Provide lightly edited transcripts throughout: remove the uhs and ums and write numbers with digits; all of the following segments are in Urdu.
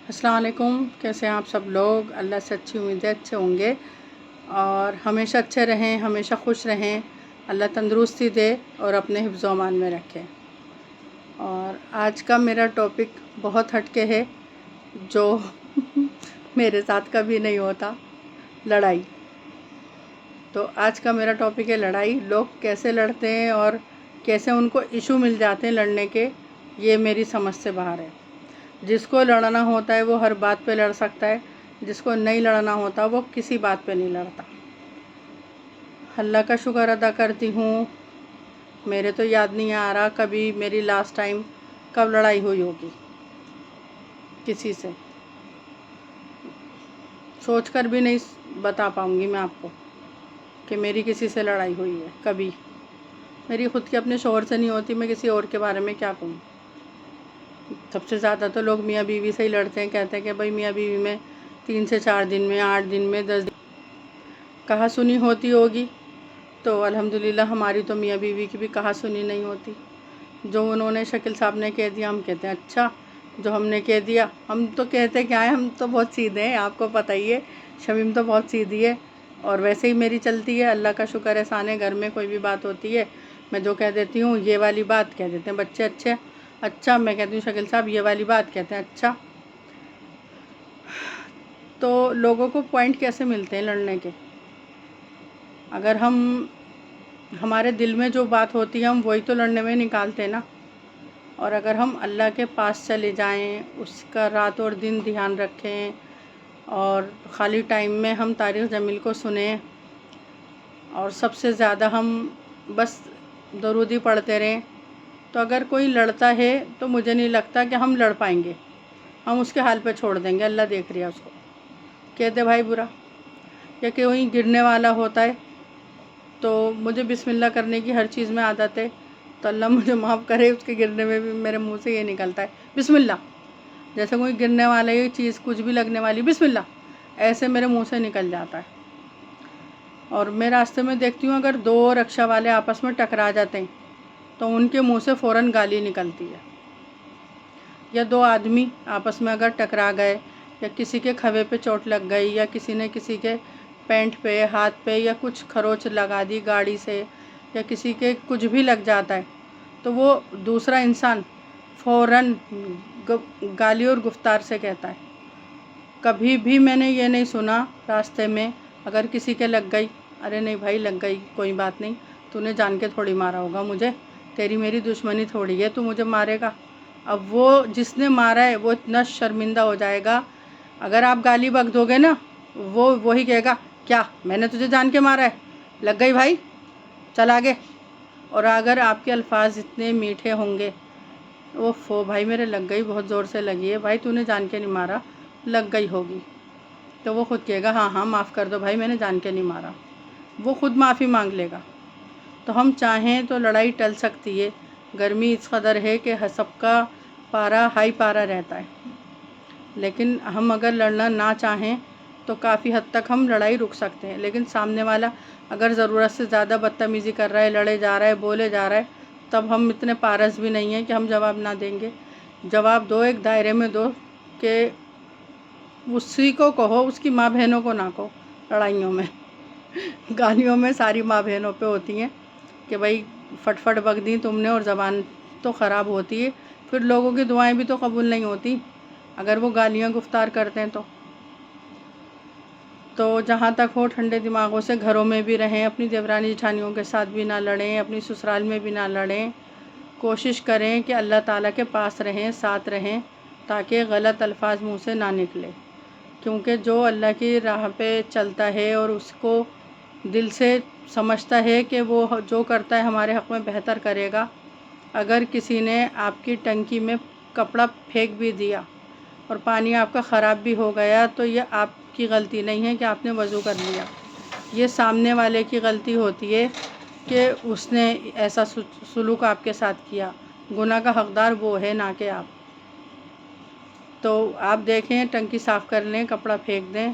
السلام علیکم، کیسے ہیں آپ سب لوگ؟ اللہ سے اچھی امید ہے اچھے ہوں گے اور ہمیشہ اچھے رہیں، ہمیشہ خوش رہیں، اللہ تندرستی دے اور اپنے حفظ و امان میں رکھے۔ اور آج کا میرا ٹاپک بہت ہٹ کے ہے، جو میرے ساتھ کبھی نہیں ہوتا، لڑائی۔ تو آج کا میرا ٹاپک ہے لڑائی۔ لوگ کیسے لڑتے ہیں اور کیسے ان کو ایشو مل جاتے ہیں لڑنے کے، یہ میری سمجھ سے باہر ہے۔ جس کو لڑنا ہوتا ہے وہ ہر بات پہ لڑ سکتا ہے، جس کو نہیں لڑنا ہوتا وہ کسی بات پہ نہیں لڑتا۔ اللہ کا شکر ادا کرتی ہوں، میرے تو یاد نہیں آ رہا کبھی میری لاسٹ ٹائم کب لڑائی ہوئی ہوگی کسی سے۔ سوچ کر بھی نہیں بتا پاؤں گی میں آپ کو کہ میری کسی سے لڑائی ہوئی ہے کبھی۔ میری خود کی اپنے شوہر سے نہیں ہوتی، میں کسی اور کے بارے میں کیا کہوں۔ سب سے زیادہ تو لوگ میاں بیوی سے ہی لڑتے ہیں، کہتے ہیں کہ بھائی میاں بیوی میں 3 سے 4 دن میں، 8 دن میں، 10 دن کہا سنی ہوتی ہوگی۔ تو الحمدللہ ہماری تو میاں بیوی کی بھی کہا سنی نہیں ہوتی۔ جو انہوں نے شکیل صاحب نے کہہ دیا ہم کہتے ہیں اچھا، جو ہم نے کہہ دیا ہم تو کہتے کیا ہیں، ہم تو بہت سیدھے ہیں، آپ کو پتہ ہی ہے، شمیم تو بہت سیدھی ہے اور ویسے ہی میری چلتی ہے۔ اللہ کا شکر احسان ہے، گھر میں کوئی بھی بات ہوتی ہے میں جو کہہ دیتی ہوں یہ والی بات کہہ دیتے ہیں بچے اچھا، میں کہتی ہوں شکیل صاحب یہ والی بات کہتے ہیں اچھا۔ تو لوگوں کو پوائنٹ کیسے ملتے ہیں لڑنے کے؟ اگر ہمارے دل میں جو بات ہوتی ہے ہم وہی تو لڑنے میں نکالتے نا۔ اور اگر ہم اللہ کے پاس چلے جائیں، اس کا رات اور دن دھیان رکھیں اور خالی ٹائم میں ہم تاریخ جمیل کو سنیں اور سب سے زیادہ ہم بس درودی پڑھتے رہیں، تو اگر کوئی لڑتا ہے تو مجھے نہیں لگتا کہ ہم لڑ پائیں گے۔ ہم اس کے حال پہ چھوڑ دیں گے، اللہ دیکھ رہا ہے اس کو، کہتے بھائی برا۔ یا کہ وہیں گرنے والا ہوتا ہے تو مجھے بسم اللہ کرنے کی ہر چیز میں عادت ہے، تو اللہ مجھے معاف کرے، اس کے گرنے میں بھی میرے منہ سے یہ نکلتا ہے بسم اللہ۔ جیسے کوئی گرنے والا یہ چیز کچھ بھی لگنے والی بسم اللہ، ایسے میرے منہ سے نکل جاتا ہے۔ اور میں راستے میں دیکھتی ہوں اگر 2 رکشہ والے آپس میں ٹکرا جاتے ہیں تو ان کے منہ سے فوراً گالی نکلتی ہے۔ یا 2 آدمی آپس میں اگر ٹکرا گئے یا کسی کے کھوے پہ چوٹ لگ گئی یا کسی نے کسی کے پینٹ پہ، ہاتھ پہ یا کچھ خروچ لگا دی گاڑی سے یا کسی کے کچھ بھی لگ جاتا ہے تو وہ دوسرا انسان فوراً گالی اور گفتار سے کہتا ہے۔ کبھی بھی میں نے یہ نہیں سنا راستے میں اگر کسی کے لگ گئی، ارے نہیں بھائی لگ گئی کوئی بات نہیں، تو نے جان کے تھوڑی مارا ہوگا مجھے، تیری میری دشمنی تھوڑی ہے تو مجھے مارے گا۔ اب وہ جس نے مارا ہے وہ اتنا شرمندہ ہو جائے گا، اگر آپ گالی بک دو گے نا وہ وہی کہے گا کیا میں نے تجھے جان کے مارا ہے، لگ گئی بھائی چل آگے۔ اور اگر آپ کے الفاظ اتنے میٹھے ہوں گے، اوفو بھائی میرے لگ گئی، بہت زور سے لگی ہے بھائی، تو نے جان کے نہیں مارا، لگ گئی ہوگی، تو وہ خود کہے گا ہاں ہاں معاف کر دو بھائی میں نے جان کے نہیں مارا، وہ خود معافی مانگ لے گا۔ تو ہم چاہیں تو لڑائی ٹل سکتی ہے، گرمی اس قدر ہے کہ سب کا پارا ہائی پارا رہتا ہے، لیکن ہم اگر لڑنا نہ چاہیں تو کافی حد تک ہم لڑائی رک سکتے ہیں۔ لیکن سامنے والا اگر ضرورت سے زیادہ بدتمیزی کر رہا ہے، لڑے جا رہا ہے، بولے جا رہا ہے، تب ہم اتنے پارس بھی نہیں ہیں کہ ہم جواب نہ دیں گے۔ جواب دو، ایک دائرے میں دو کہ اسی کو کہو، اس کی ماں بہنوں کو نہ کہو۔ لڑائیوں میں گالیوں میں ساری ماں بہنوں پہ ہوتی ہیں کہ بھائی فٹ فٹ بک دی تم نے، اور زبان تو خراب ہوتی ہے، پھر لوگوں کی دعائیں بھی تو قبول نہیں ہوتی اگر وہ گالیاں گفتار کرتے ہیں تو جہاں تک ہو ٹھنڈے دماغوں سے گھروں میں بھی رہیں، اپنی دیورانی جٹھانیوں کے ساتھ بھی نہ لڑیں، اپنی سسرال میں بھی نہ لڑیں، کوشش کریں کہ اللہ تعالیٰ کے پاس رہیں، ساتھ رہیں، تاکہ غلط الفاظ منہ سے نہ نکلے۔ کیونکہ جو اللہ کی راہ پہ چلتا ہے اور اس کو دل سے سمجھتا ہے کہ وہ جو کرتا ہے ہمارے حق میں بہتر کرے گا، اگر کسی نے آپ کی ٹنکی میں کپڑا پھینک بھی دیا اور پانی آپ کا خراب بھی ہو گیا تو یہ آپ کی غلطی نہیں ہے کہ آپ نے وضو کر لیا، یہ سامنے والے کی غلطی ہوتی ہے کہ اس نے ایسا سلوک آپ کے ساتھ کیا، گناہ کا حقدار وہ ہے نہ کہ آپ۔ تو آپ دیکھیں ٹنکی صاف کر لیں، کپڑا پھینک دیں،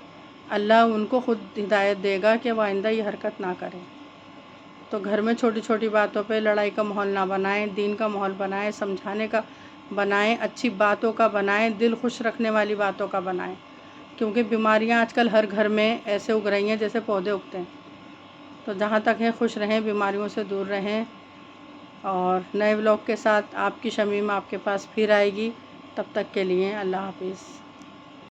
اللہ ان کو خود ہدایت دے گا کہ وہ آئندہ یہ حرکت نہ کریں۔ تو گھر میں چھوٹی چھوٹی باتوں پہ لڑائی کا ماحول نہ بنائیں، دین کا ماحول بنائیں، سمجھانے کا بنائیں، اچھی باتوں کا بنائیں، دل خوش رکھنے والی باتوں کا بنائیں، کیونکہ بیماریاں آج کل ہر گھر میں ایسے اگ رہی ہیں جیسے پودے اگتے ہیں۔ تو جہاں تک ہے خوش رہیں، بیماریوں سے دور رہیں، اور نئے ولاگ کے ساتھ آپ کی شمیم آپ کے پاس پھر آئے گی۔ تب تک کے لیے اللہ حافظ۔